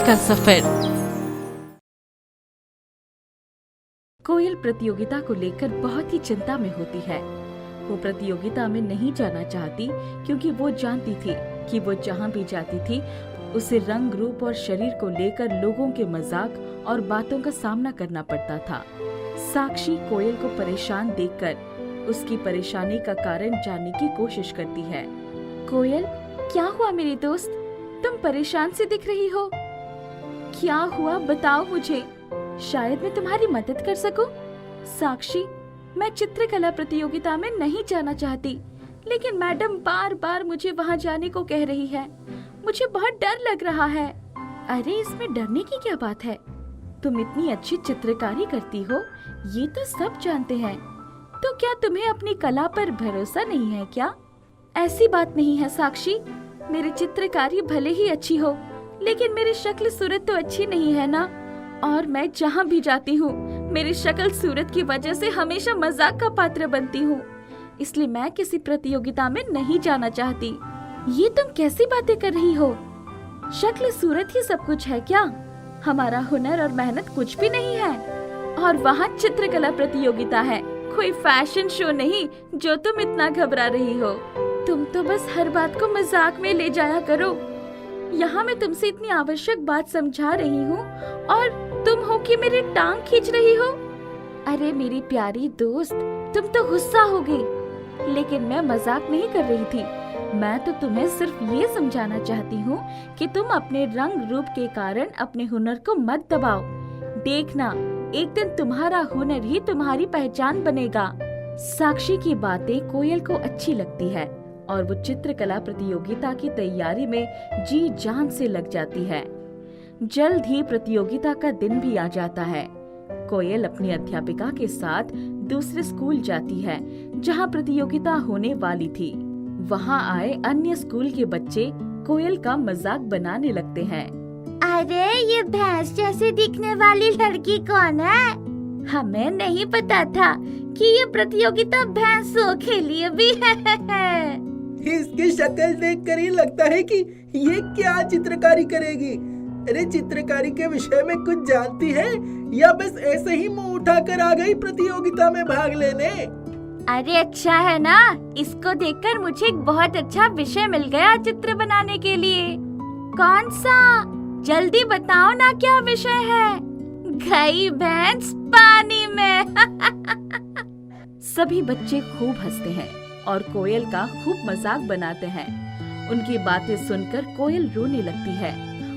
का सफर। कोयल प्रतियोगिता को लेकर बहुत ही चिंता में होती है। वो प्रतियोगिता में नहीं जाना चाहती क्योंकि वो जानती थी कि वो जहाँ भी जाती थी उसे रंग रूप और शरीर को लेकर लोगों के मजाक और बातों का सामना करना पड़ता था। साक्षी कोयल को परेशान देखकर उसकी परेशानी का कारण जानने की कोशिश करती है। कोयल, क्या हुआ मेरी दोस्त? तुम परेशान सी दिख रही हो। क्या हुआ बताओ मुझे, शायद मैं तुम्हारी मदद कर सकूं। साक्षी, मैं चित्रकला प्रतियोगिता में नहीं जाना चाहती, लेकिन मैडम बार बार मुझे वहां जाने को कह रही है। मुझे बहुत डर लग रहा है। अरे इसमें डरने की क्या बात है? तुम इतनी अच्छी चित्रकारी करती हो, ये तो सब जानते हैं। तो क्या तुम्हें अपनी कला पर भरोसा नहीं है क्या? ऐसी बात नहीं है साक्षी, मेरी चित्रकारी भले ही अच्छी हो, लेकिन मेरी शक्ल सूरत तो अच्छी नहीं है ना। और मैं जहाँ भी जाती हूँ मेरी शक्ल सूरत की वजह से हमेशा मजाक का पात्र बनती हूँ, इसलिए मैं किसी प्रतियोगिता में नहीं जाना चाहती। ये तुम कैसी बातें कर रही हो? शक्ल सूरत ही सब कुछ है क्या? हमारा हुनर और मेहनत कुछ भी नहीं है। और वहाँ चित्रकला प्रतियोगिता है, कोई फैशन शो नहीं जो तुम इतना घबरा रही हो। तुम तो बस हर बात को मजाक में ले जाया करो। यहाँ मैं तुमसे इतनी आवश्यक बात समझा रही हूँ और तुम हो कि मेरी टांग खींच रही हो। अरे मेरी प्यारी दोस्त, तुम तो गुस्सा हो गई, लेकिन मैं मजाक नहीं कर रही थी। मैं तो तुम्हें सिर्फ ये समझाना चाहती हूँ कि तुम अपने रंग रूप के कारण अपने हुनर को मत दबाओ। देखना, एक दिन तुम्हारा हुनर ही तुम्हारी पहचान बनेगा। साक्षी की बातें कोयल को अच्छी लगती है और वो चित्रकला प्रतियोगिता की तैयारी में जी जान से लग जाती है। जल्द ही प्रतियोगिता का दिन भी आ जाता है। कोयल अपनी अध्यापिका के साथ दूसरे स्कूल जाती है जहाँ प्रतियोगिता होने वाली थी। वहाँ आए अन्य स्कूल के बच्चे कोयल का मजाक बनाने लगते हैं। अरे ये भैंस जैसे दिखने वाली लड़की कौन है? हमें नहीं पता था कि ये प्रतियोगिता भैंसों के लिए भी है। इसकी शक्ल देखकर ही लगता है कि ये क्या चित्रकारी करेगी। अरे चित्रकारी के विषय में कुछ जानती है या बस ऐसे ही मुंह उठाकर आ गई प्रतियोगिता में भाग लेने? अरे अच्छा है ना, इसको देखकर मुझे एक बहुत अच्छा विषय मिल गया चित्र बनाने के लिए। कौन सा? जल्दी बताओ ना, क्या विषय है? गई भैंस पानी में। सभी बच्चे खूब हंसते हैं और कोयल का खूब मजाक बनाते हैं। उनकी बातें सुनकर कोयल रोने लगती है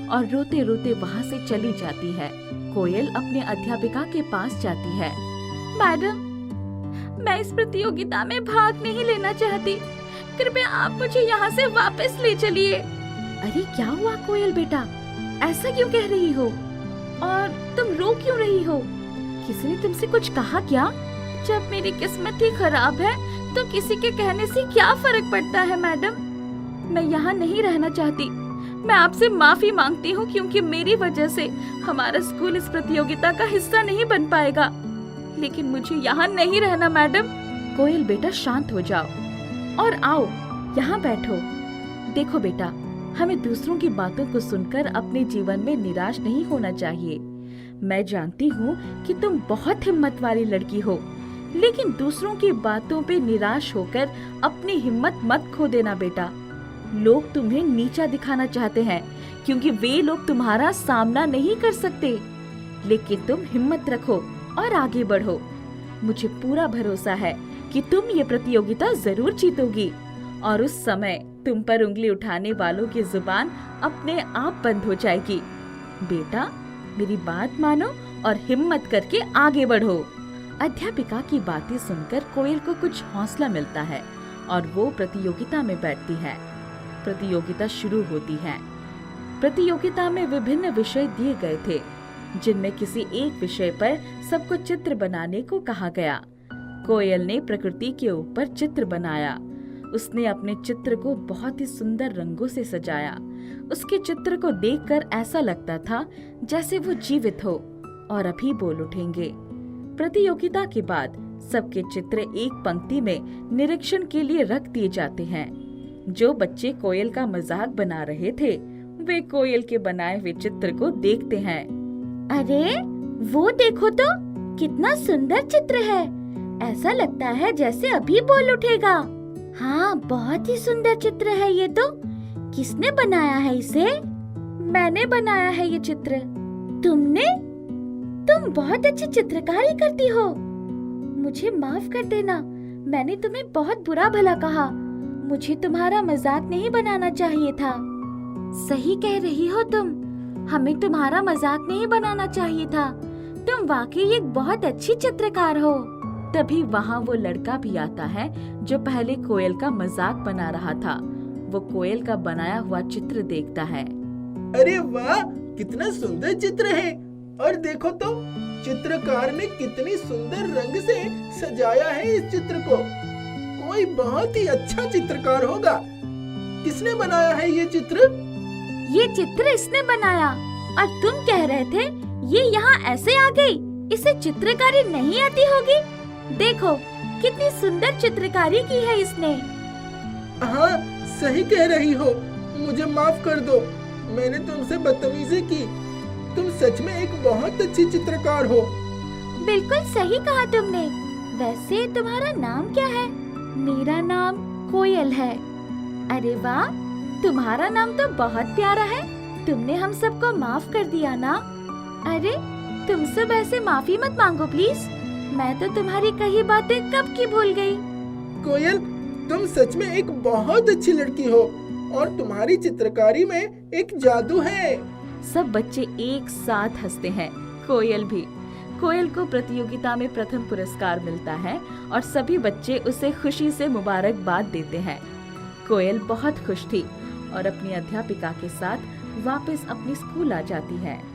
और रोते रोते वहाँ से चली जाती है। कोयल अपने अध्यापिका के पास जाती है। मैडम, मैं इस प्रतियोगिता में भाग नहीं लेना चाहती, कृपया आप मुझे यहाँ से वापस ले चलिए। अरे क्या हुआ कोयल बेटा, ऐसा क्यों कह रही हो? और तुम रो क्यों रही हो? किसी ने तुमसे कुछ कहा क्या? जब मेरी किस्मत ही खराब है तो किसी के कहने से क्या फर्क पड़ता है मैडम। मैं यहाँ नहीं रहना चाहती। मैं आपसे माफी मांगती हूँ क्योंकि मेरी वजह से हमारा स्कूल इस प्रतियोगिता का हिस्सा नहीं बन पाएगा, लेकिन मुझे यहाँ नहीं रहना मैडम। कोयल बेटा शांत हो जाओ और आओ यहाँ बैठो। देखो बेटा, हमें दूसरों की बातों को सुनकर अपने जीवन में निराश नहीं होना चाहिए। मैं जानती हूँ कि तुम बहुत हिम्मत वाली लड़की हो, लेकिन दूसरों की बातों पे निराश होकर अपनी हिम्मत मत खो देना बेटा। लोग तुम्हें नीचा दिखाना चाहते हैं क्योंकि वे लोग तुम्हारा सामना नहीं कर सकते, लेकिन तुम हिम्मत रखो और आगे बढ़ो। मुझे पूरा भरोसा है कि तुम ये प्रतियोगिता जरूर जीतोगी और उस समय तुम पर उंगली उठाने वालों की जुबान अपने आप बंद हो जाएगी। बेटा, मेरी बात मानो और हिम्मत करके आगे बढ़ो। अध्यापिका की बातें सुनकर कोयल को कुछ हौसला मिलता है और वो प्रतियोगिता में बैठती है। प्रतियोगिता शुरू होती है। प्रतियोगिता में विभिन्न विषय दिए गए थे, जिनमें किसी एक विषय पर सबको चित्र बनाने को कहा गया। कोयल ने प्रकृति के ऊपर चित्र बनाया। उसने अपने चित्र को बहुत ही सुंदर रंगों से सजाया। उसके चित्र को देखकर ऐसा लगता था जैसे वो जीवित हो और अभी बोल उठेंगे। प्रतियोगिता के बाद सबके चित्र एक पंक्ति में निरीक्षण के लिए रख दिए जाते हैं। जो बच्चे कोयल का मजाक बना रहे थे वे कोयल के बनाए हुए चित्र को देखते हैं। अरे वो देखो तो, कितना सुंदर चित्र है। ऐसा लगता है जैसे अभी बोल उठेगा। हाँ, बहुत ही सुंदर चित्र है ये तो। किसने बनाया है इसे? मैंने बनाया है ये चित्र। तुमने? तुम बहुत अच्छी चित्रकारी करती हो। मुझे माफ कर देना, मैंने तुम्हें बहुत बुरा भला कहा। मुझे तुम्हारा मजाक नहीं बनाना चाहिए था। सही कह रही हो तुम, हमें तुम्हारा मजाक नहीं बनाना चाहिए था। तुम वाकई एक बहुत अच्छी चित्रकार हो। तभी वहाँ वो लड़का भी आता है जो पहले कोयल का मजाक बना रहा था। वो कोयल का बनाया हुआ चित्र देखता है। अरे वाह, कितना सुंदर चित्र है। और देखो तो, चित्रकार ने कितनी सुंदर रंग से सजाया है इस चित्र को। कोई बहुत ही अच्छा चित्रकार होगा। किसने बनाया है ये चित्र? ये चित्र इसने बनाया। और तुम कह रहे थे ये यहाँ ऐसे आ गई, इसे चित्रकारी नहीं आती होगी। देखो कितनी सुंदर चित्रकारी की है इसने। हाँ, सही कह रही हो। मुझे माफ कर दो, मैंने तुमसे बदतमीजी की। तुम सच में एक बहुत अच्छी चित्रकार हो। बिल्कुल सही कहा तुमने। वैसे तुम्हारा नाम क्या है? मेरा नाम कोयल है। अरे वाह, तुम्हारा नाम तो बहुत प्यारा है। तुमने हम सबको माफ कर दिया ना? अरे तुम सब ऐसे माफी मत मांगो प्लीज। मैं तो तुम्हारी कही बातें कब की भूल गई। कोयल, तुम सच में एक बहुत अच्छी लड़की हो और तुम्हारी चित्रकारी में एक जादू है। सब बच्चे एक साथ हंसते हैं, कोयल भी। कोयल को प्रतियोगिता में प्रथम पुरस्कार मिलता है और सभी बच्चे उसे खुशी से मुबारकबाद देते हैं। कोयल बहुत खुश थी और अपनी अध्यापिका के साथ वापस अपनी स्कूल आ जाती है।